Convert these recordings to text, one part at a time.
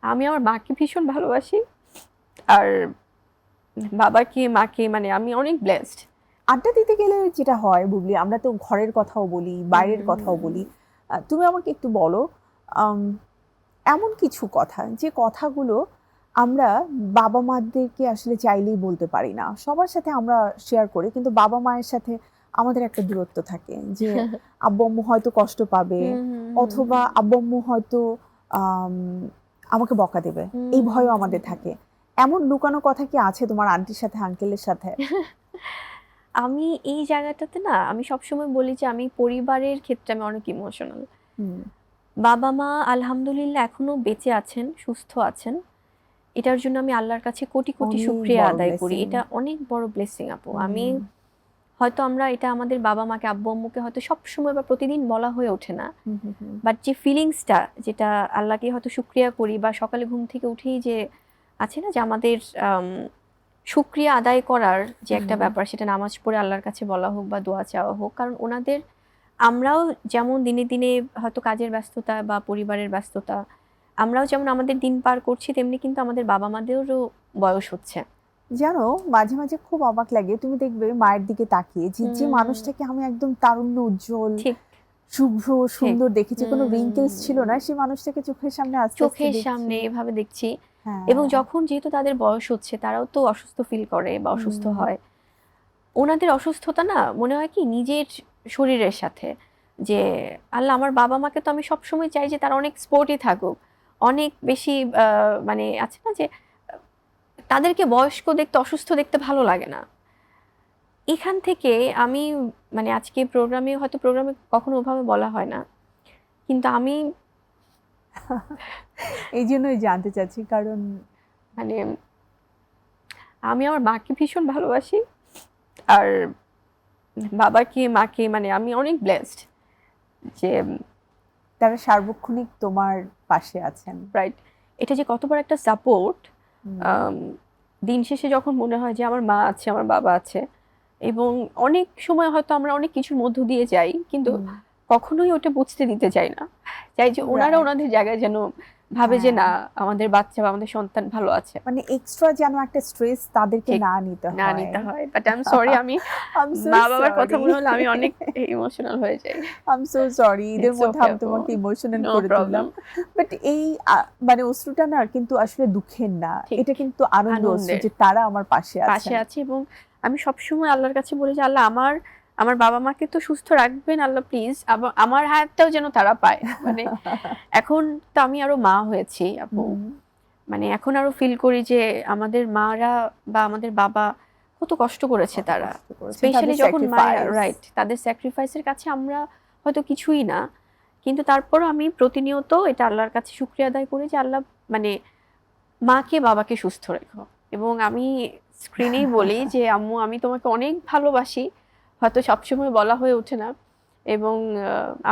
আমি আমার মাকে ভীষণ ভালোবাসি। আর বাবাকে, মাকে মানে আমি অনেক ব্লেসড। আড্ডা দিতে গেলে যেটা হয় বুবলি, আমরা তো ঘরের কথাও বলি, বাইরের কথাও বলি। তুমি আমাকে একটু বলো আম, এমন কিছু কথা যে কথাগুলো আমরা বাবা মাদেরকে আসলে চাইলেই বলতে পারি না। সবার সাথে আমরা শেয়ার করি, কিন্তু বাবা মায়ের সাথে আমাদের একটা দূরত্ব থাকে যে আব্বু আম্মু হয়তো কষ্ট পাবে, অথবা আব্বু আম্মু হয়তো আম, আমাকে বকা দেবে, এই ভয়ও আমাদের থাকে। এমন লুকানো কথা কি আছে তোমার আন্টির সাথে আঙ্কেলের সাথে? আমি এই জায়গাটাতে না আমি সবসময় বলি যে আমি পরিবারের ক্ষেত্রে আমি অনেক ইমোশনাল। হুম। বাবা মা আলহামদুলিল্লাহ এখনো বেঁচে আছেন, সুস্থ আছেন। এটার জন্য আমি আল্লাহর কাছে কোটি কোটি অনেক শুকরিয়া বড় আদায় করি। ব্লেসিং। এটা অনেক বড় ব্লেসিং আপু। আমি হয়তো আমরা এটা আমাদের বাবা মাকে, আব্বু আম্মুকে হয়তো সবসময় বা প্রতিদিন বলা হয়ে ওঠে না, বাট যে ফিলিংসটা, যেটা আল্লাহকে হয়তো শুকরিয়া করি, বা সকালে ঘুম থেকে উঠেই যে আছে না যে আমাদের শুকরিয়া আদায় করার যে একটা ব্যাপার, সেটা নামাজ পড়ে আল্লাহর কাছে বলা হোক বা দোয়া চাওয়া হোক। কারণ ওনাদের, আমরাও যেমন দিনে দিনে হয়তো কাজের ব্যস্ততা বা পরিবারের ব্যস্ততা, আমরাও যেমন আমাদের দিন পার করছি, তেমনি কিন্তু আমাদের বাবা মাদেরও বয়স হচ্ছে। জানো, মাঝে মাঝে খুব অবাক লাগে, তুমি দেখবে মায়ের দিকে তাকিয়ে যে যে মানুষটাকে আমি একদম তারুণ্য উজ্জ্বল, ঠিক শুভ্র, ঠিক সুন্দর দেখেছি, কোনো রিঙ্কেলস ছিল না, সেই মানুষটাকে চোখের সামনে আস্তে আস্তে চোখের দেখছি। সামনে এভাবে দেখছি। এবং হ্যাঁ। যখন যেহেতু তাদের বয়স হচ্ছে, তারাও তো অসুস্থ ফিল করে বা অসুস্থ হয়। ওনাদের অসুস্থতা না মনে হয় কি নিজের শরীরের সাথে, যে আল্লাহ আমার বাবা মাকে তো আমি সবসময় চাই যে তারা অনেক স্পোর্টি থাকুক, অনেক বেশি মানে আছে না যে তাদেরকে বয়স্ক দেখতে, অসুস্থ দেখতে ভালো লাগে না। এখান থেকে আমি মানে আজকে প্রোগ্রামে, হয়তো প্রোগ্রামে কখনো ওভাবে বলা হয় না, কিন্তু আমি এই জন্যই জানতে চাচ্ছি, কারণ মানে আমি আমার মাকে ভীষণ ভালোবাসি। আর বাবাকে, মাকে মানে আমি অনেক ব্লেসড যে তারা সার্বক্ষণিক তোমার পাশে আছেন। রাইট, এটা যে কত বড় একটা সাপোর্ট। হুম। দিন শেষে যখন মনে হয় যে আমার মা আছে, আমার বাবা আছে, এবং অনেক সময় হয়তো আমরা অনেক কিছুর মধ্য দিয়ে যাই, কিন্তু কখনোই ওটা বুঝতে দিতে চাই না। চাই যে ওনারা রাইট। ওনাদের জায়গায় যেন ভাবে যে হ্যাঁ, না, আমাদের বাচ্চা বা আমাদের সন্তান ভালো আছে। মানে এক্সট্রা যেন একটা স্ট্রেস তাদেরকে ঠিক, না নিতে না হয়। নিতে হয়। বাট আই এম সরি, আমি আই এম সো মা বাবার কথা সরি। মনে হলে আমি অনেক ইমোশনাল হয়ে যাই। আই এম সো সরি, এদের ইটস মধ্যে ওকে আমি আপু, তোমাকে ইমোশনাল নো করে তুললাম। প্রবলেম। বাট এই মানে অশ্রুটা না কিন্তু আসলে দুঃখের না, ঠিক, এটা কিন্তু আনন্দ অশ্রু, আনন্দের যে তারা আমার পাশে পাশে আছেন। আছি। এবং আমি সবসময় আল্লাহর কাছে বলি যে আল্লাহ আমার আমার বাবা মাকে তো সুস্থ রাখবেন আল্লাহ প্লিজ, আমার হায়াতটাও যেন তারা পায়। মানে এখন তো আমি আরো মা হয়েছি আপু, মানে এখন আরো ফিল করি যে আমাদের মারা বা আমাদের বাবা কত কষ্ট করেছে কত তারা, কষ্ট করেছেন, স্পেশালি তাদের যখন মায়েরা, স্যাক্রিফাইস। রাইট, তাদের স্যাক্রিফাইসের কাছে আমরা হয়তো কিছুই না। কিন্তু তারপরও আমি প্রতিনিয়ত এটা আল্লাহর কাছে শুকরিয়া আদায় করি যে আল্লাহ মানে মাকে বাবাকে সুস্থ রেখো। এবং আমি স্ক্রিনেই বলি যে আম্মু আমি তোমাকে অনেক ভালোবাসি, হয়তো সবসময় বলা হয়ে ওঠে না। এবং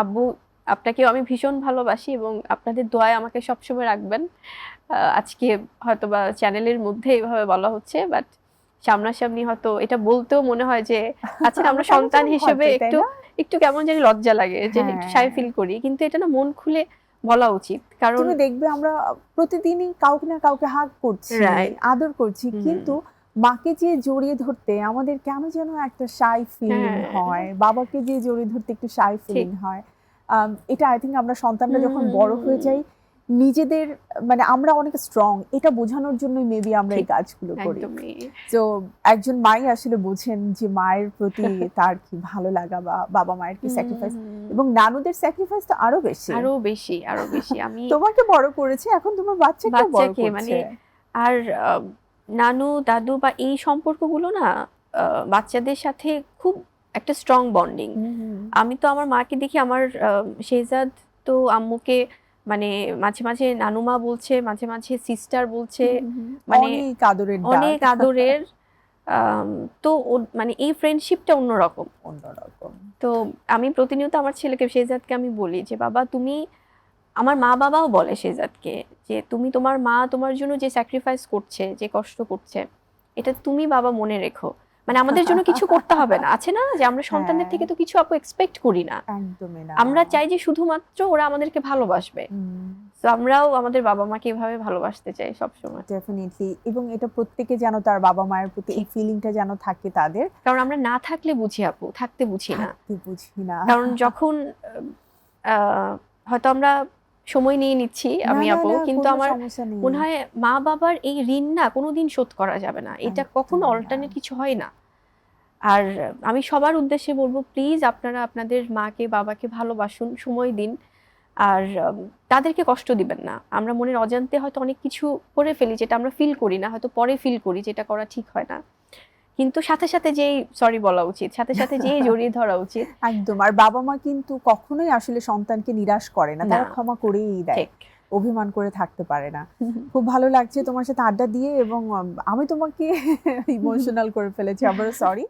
আব্বু আপনাকেও আমি ভীষণ ভালোবাসি, এবং আপনাদের দোয়ায় আমাকে সবসময় রাখবেন। আজকে হয়তো বা চ্যানেলের মধ্যে এভাবে বলা হচ্ছে, বাট সামনাসামনি হয়তো এটা বলতেও মনে হয় যে আচ্ছা না, আমরা আমরা কেমন সন্তান যেন ভয় হিসেবে পাই, তাই একটু না? একটু কেমন জানি লজ্জা লাগে, যে একটু শাই হ্যাঁ। ফিল করি, কিন্তু এটা না মন খুলে বলা উচিত। কারণ তুমি দেখবে আমরা প্রতিদিনই কাউকে না কাউকে হাগ করছি, রাইট, আদর করছি, কিন্তু মাকে যে জড়িয়ে ধরতে আমাদের কেন যেন একটা শাই ফিলিং হয়, হ্যাঁ বাবাকে যে জড়িয়ে ধরতে একটু শাই ঠিক। ফিলিং হয়। এটা আই থিঙ্ক আমরা সন্তানরা যখন বড় হয়ে যাই, নিজেদের মানে আমরা অনেক স্ট্রং এটা বোঝানোর জন্য মেবি আমরা এই ঠিক, কাজগুলো করি। একদমই। তো একজন মাই আসলে বোঝেন যে মায়ের প্রতি তার কি ভালো লাগা, বা বাবা মায়ের কি স্যাক্রিফাইস, এবং নানুদের স্যাক্রিফাইস তো আরো বেশি। আরো বেশি, আরো বেশি। আমি তোমাকে বড় করেছে, এখন তোমার বাচ্চাকেও বড় বাচ্চাকে মানে করছে। আর নানু, দাদু বা এই সম্পর্কগুলো না বাচ্চাদের সাথে খুব একটা স্ট্রং বন্ডিং। আমি তো আমার মাকে দেখি, আমার শেহজাদ তো আম্মুকে মানে মাঝে মাঝে নানুমা বলছে, মাঝে মাঝে সিস্টার বলছে, মানে অনেক আদরের ডাক। অনেক আদরের। আম, তো মানে এই ফ্রেন্ডশিপটা অন্যরকম। অন্যরকম। তো আমি প্রতিনিয়ত আমার ছেলেকে, শেহজাদকে আমি বলি যে বাবা তুমি, আমার মা বাবাও বলে শেহজাদকে যে তুমি, তোমার মা তোমার জন্য যে স্যাক্রিফাইস করছে, যে কষ্ট করছে, এটা তুমি বাবা মনে রেখো। মানে আমাদের জন্য কিছু করতে হবে না, আছে না যে আমরা সন্তানদের হ্যাঁ, থেকে তো কিছু আপু এক্সপেক্ট করি না, একদমই না। আমরা চাই যে শুধুমাত্র ওরা আমাদেরকে ভালোবাসবে। তো আমরাও আমাদের বাবা মাকে এভাবে ভালোবাসতে চাই সবসময়, ডেফিনেটলি, এবং এটা প্রত্যেকে যেন তার বাবা মায়ের প্রতি এই ফিলিংটা যেন থাকে তাদের। কারণ আমরা না থাকলে বুঝি আপু, থাকতে বুঝি না। থাকতে বুঝি না। কারণ যখন হয়তো আমরা সময় নিয়ে নিচ্ছি না আমি না আপু, না, কিন্তু কোনো আমার সমস্যা নেই। মনে হয় মা বাবার এই ঋণ না কোনোদিন শোধ করা যাবে না, এটা একদম কখনো না। অল্টারনেট কিছু হয় না। আর আমি সবার উদ্দেশ্যে বলবো, প্লিজ আপনারা আপনাদের মাকে বাবাকে ভালোবাসুন, সময় দিন, আর তাদেরকে কষ্ট দিবেন না। আমরা মনের অজান্তে হয়তো অনেক কিছু করে ফেলি যেটা আমরা ফিল করি না, হয়তো পরে ফিল করি যেটা করা ঠিক হয় না, কিন্তু সাথে সাথে যেই সরি বলা উচিত, সাথে সাথে যেই জড়িয়ে ধরা উচিত। একদম। আর বাবা মা কিন্তু কখনোই আসলে সন্তানকে নিরাশ করে না, তারা না, ক্ষমা করেই দেয়, ঠিক। অভিমান করে থাকতে পারে না। খুব ভালো লাগছে তোমার সাথে আড্ডা দিয়ে, এবং আমি তোমাকে ইমোশনাল করে ফেলেছি, আবারও সরি।